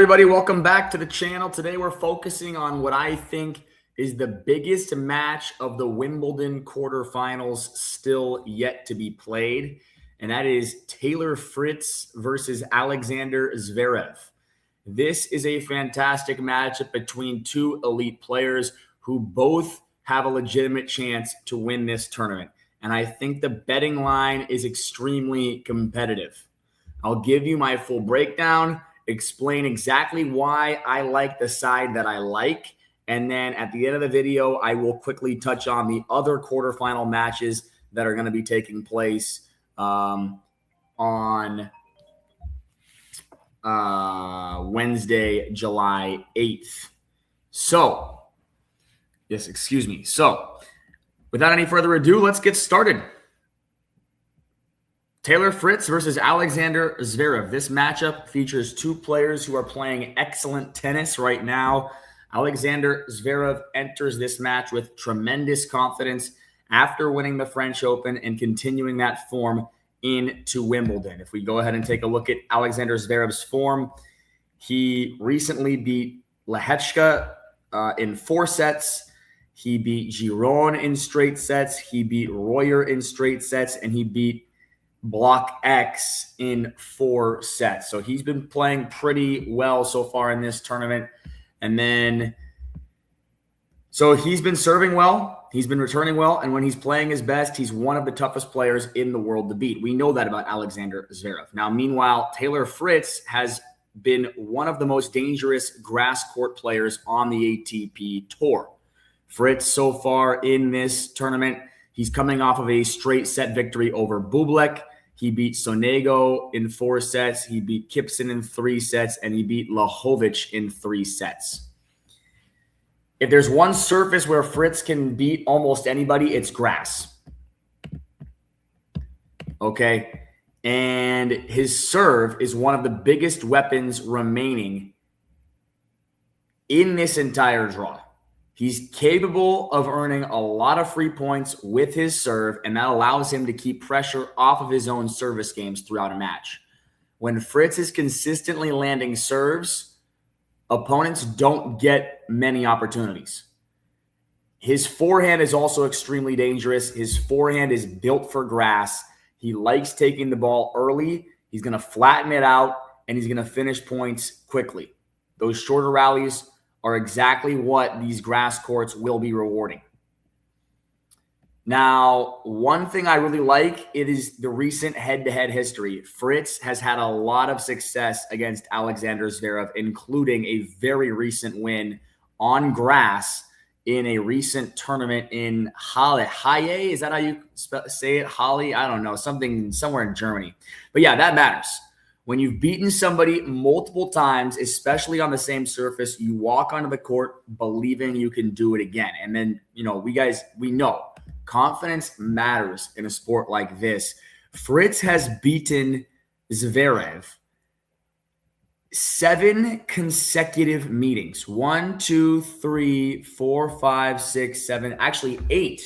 everybody. Welcome back to the channel. Today we're focusing on what I think is the biggest match of the Wimbledon quarterfinals still yet to be played, and that is Taylor Fritz versus Alexander Zverev. This is a fantastic matchup between two elite players who both have a legitimate chance to win this tournament, and I think the betting line is extremely competitive. I'll give you my full breakdown, explain exactly why I like the side that I like, and then at the end of the video, I will quickly touch on the other quarterfinal matches that are going to be taking place on Wednesday, July 8th. So, without any further ado, let's get started. Taylor Fritz versus Alexander Zverev. This matchup features two players who are playing excellent tennis right now. Alexander Zverev enters this match with tremendous confidence after winning the French Open and continuing that form into Wimbledon. If we go ahead and take a look at Alexander Zverev's form, he recently beat Lehechka in 4 sets. He beat Giron in straight sets. He beat Royer in straight sets, and he beat Block X in 4 sets. So he's been playing pretty well so far in this tournament. And then, so he's been serving well. He's been returning well. And when he's playing his best, he's one of the toughest players in the world to beat. We know that about Alexander Zverev. Now, meanwhile, Taylor Fritz has been one of the most dangerous grass court players on the ATP Tour. Fritz, so far in this tournament, he's coming off of a straight set victory over Bublik. He beat Sonego in 4 sets. He beat Kipson in 3 sets, and he beat Lajovic in 3 sets. If there's one surface where Fritz can beat almost anybody, it's grass. Okay? And his serve is one of the biggest weapons remaining in this entire draw. He's capable of earning a lot of free points with his serve, and that allows him to keep pressure off of his own service games throughout a match. When Fritz is consistently landing serves, opponents don't get many opportunities. His forehand is also extremely dangerous. His forehand is built for grass. He likes taking the ball early. He's going to flatten it out, and he's going to finish points quickly. Those shorter rallies are exactly what these grass courts will be rewarding. Now, one thing I really like, it is the recent head-to-head history. Fritz has had a lot of success against Alexander Zverev, including a very recent win on grass in a recent tournament in Halle. Halle, is that how you say it? Halle? I don't know, somewhere in Germany. But yeah, that matters. When you've beaten somebody multiple times, especially on the same surface, you walk onto the court believing you can do it again. And then, we know confidence matters in a sport like this. Fritz has beaten Zverev 7 consecutive meetings. 1, 2, 3, 4, 5, 6, 7, actually 8.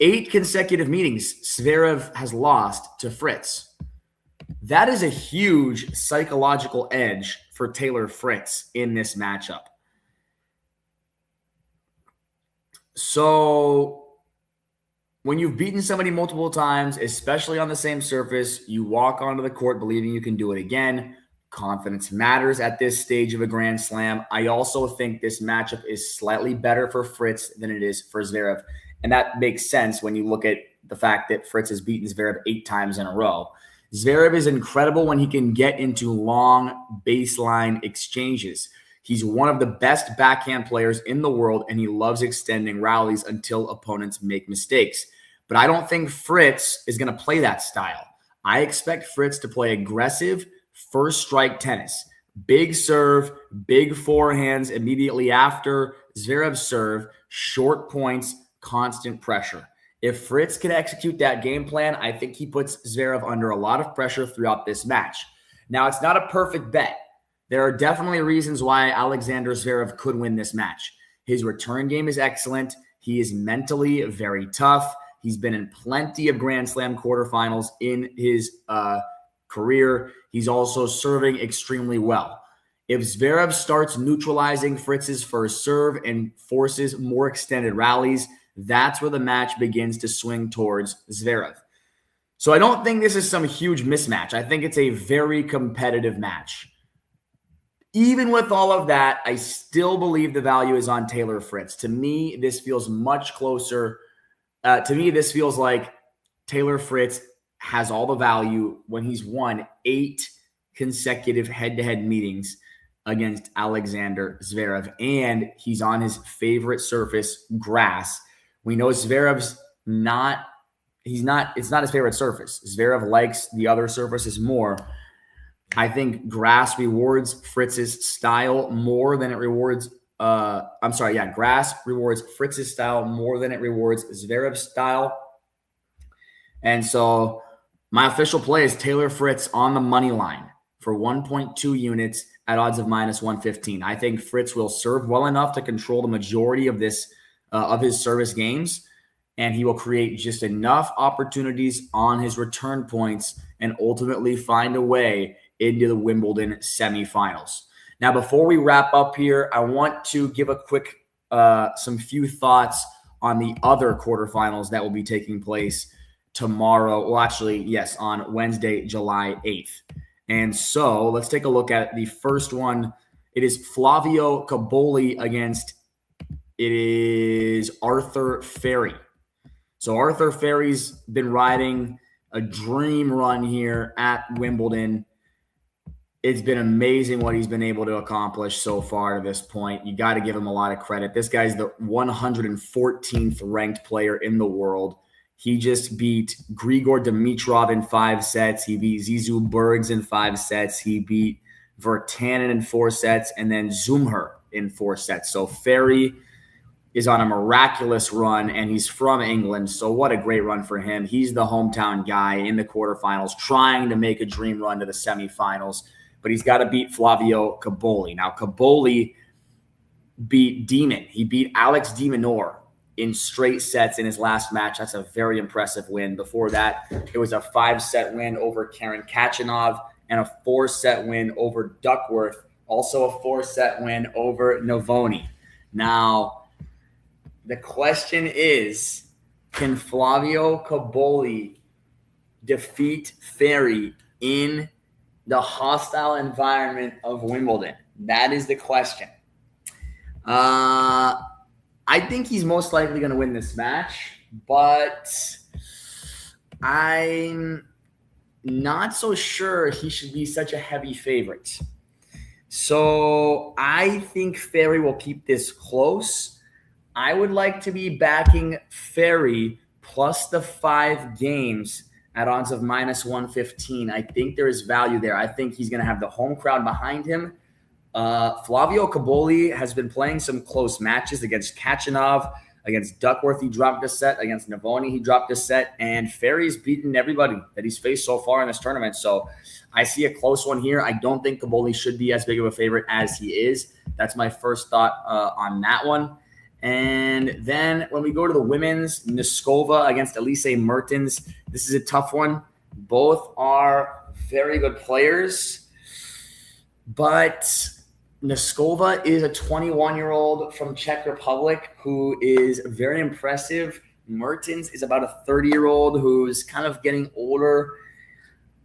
8 consecutive meetings Zverev has lost to Fritz. That is a huge psychological edge for Taylor Fritz in this matchup. So when you've beaten somebody multiple times, especially on the same surface, you walk onto the court believing you can do it again. Confidence matters at this stage of a Grand Slam. I also think this matchup is slightly better for Fritz than it is for Zverev. And that makes sense when you look at the fact that Fritz has beaten Zverev 8 times in a row. Zverev is incredible when he can get into long baseline exchanges. He's one of the best backhand players in the world, and he loves extending rallies until opponents make mistakes. But I don't think Fritz is going to play that style. I expect Fritz to play aggressive, first strike tennis. Big serve, big forehands immediately after Zverev's serve, short points, constant pressure. If Fritz can execute that game plan, I think he puts Zverev under a lot of pressure throughout this match. Now, it's not a perfect bet. There are definitely reasons why Alexander Zverev could win this match. His return game is excellent. He is mentally very tough. He's been in plenty of Grand Slam quarterfinals in his career. He's also serving extremely well. If Zverev starts neutralizing Fritz's first serve and forces more extended rallies, that's where the match begins to swing towards Zverev. So I don't think this is some huge mismatch. I think it's a very competitive match. Even with all of that, I still believe the value is on Taylor Fritz. To me, this feels much closer. To me, this feels like Taylor Fritz has all the value when he's won 8 consecutive head-to-head meetings against Alexander Zverev, and he's on his favorite surface, grass. We know Zverev's it's not his favorite surface. Zverev likes the other surfaces more. I think grass rewards Fritz's style more than it rewards grass rewards Fritz's style more than it rewards Zverev's style. And so my official play is Taylor Fritz on the money line for 1.2 units at odds of -115. I think Fritz will serve well enough to control the majority of his service games, and he will create just enough opportunities on his return points and ultimately find a way into the Wimbledon semifinals. Now, before we wrap up here, I want to give a quick some few thoughts on the other quarterfinals that will be taking place tomorrow. Well, actually, yes, on Wednesday, July 8th. And so let's take a look at the first one. It is Flavio Cobolli against Arthur Ferry. So Arthur Ferry's been riding a dream run here at Wimbledon. It's been amazing what he's been able to accomplish so far to this point. You got to give him a lot of credit. This guy's the 114th ranked player in the world. He just beat Grigor Dimitrov in 5 sets. He beat Zizou Bergs in 5 sets. He beat Virtanen in 4 sets, and then Zumher in 4 sets. So Ferry is on a miraculous run, and he's from England. So what a great run for him. He's the hometown guy in the quarterfinals, trying to make a dream run to the semifinals. But he's got to beat Flavio Cobolli. Now, Cobolli beat Demon. He beat Alex de Minaur in straight sets in his last match. That's a very impressive win. Before that, it was a 5-set win over Karen Khachanov and a 4-set win over Duckworth. Also a 4-set win over Navoni. Now, the question is, can Flavio Cobolli defeat Ferry in the hostile environment of Wimbledon? That is the question. I think he's most likely going to win this match, but I'm not so sure he should be such a heavy favorite. So I think Ferry will keep this close. I would like to be backing Ferry plus the 5 games at odds of -115. I think there is value there. I think he's going to have the home crowd behind him. Flavio Cobolli has been playing some close matches against Khachanov, against Duckworth. He dropped a set. Against Navoni, he dropped a set. And Ferry's beaten everybody that he's faced so far in this tournament. So I see a close one here. I don't think Cobolli should be as big of a favorite as he is. That's my first thought on that one. And then when we go to the women's, Noskova against Elise Mertens. This is a tough one. Both are very good players, but Noskova is a 21-year-old from Czech Republic who is very impressive. Mertens is about a 30-year-old who's kind of getting older.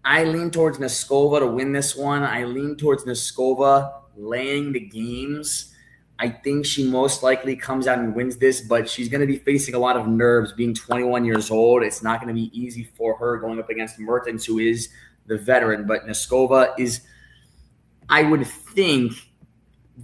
I lean towards Noskova to win this one. I lean towards Noskova laying the games. I think she most likely comes out and wins this, but she's going to be facing a lot of nerves being 21 years old. It's not going to be easy for her going up against Mertens, who is the veteran. But Noskova is, I would think,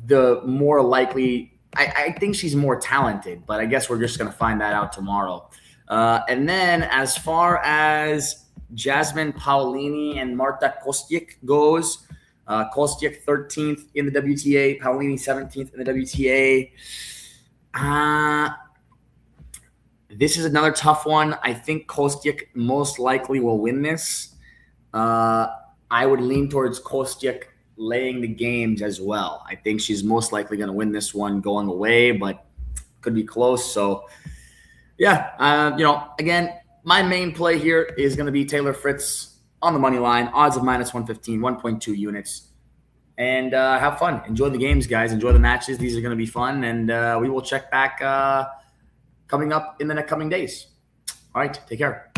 the more likely. I think she's more talented, but I guess we're just going to find that out tomorrow. And then as far as Jasmine Paolini and Marta Kostyuk goes, Kostyuk 13th in the WTA, Paolini 17th in the WTA. This is another tough one. I think Kostyuk most likely will win this. I would lean towards Kostyuk laying the games as well. I think she's most likely going to win this one going away, but could be close. So, yeah, again, my main play here is going to be Taylor Fritz on the money line, odds of -115, 1.2 units. and have fun. Enjoy the games, guys. Enjoy the matches. These are going to be fun, and we will check back coming up in the coming days. All right, take care.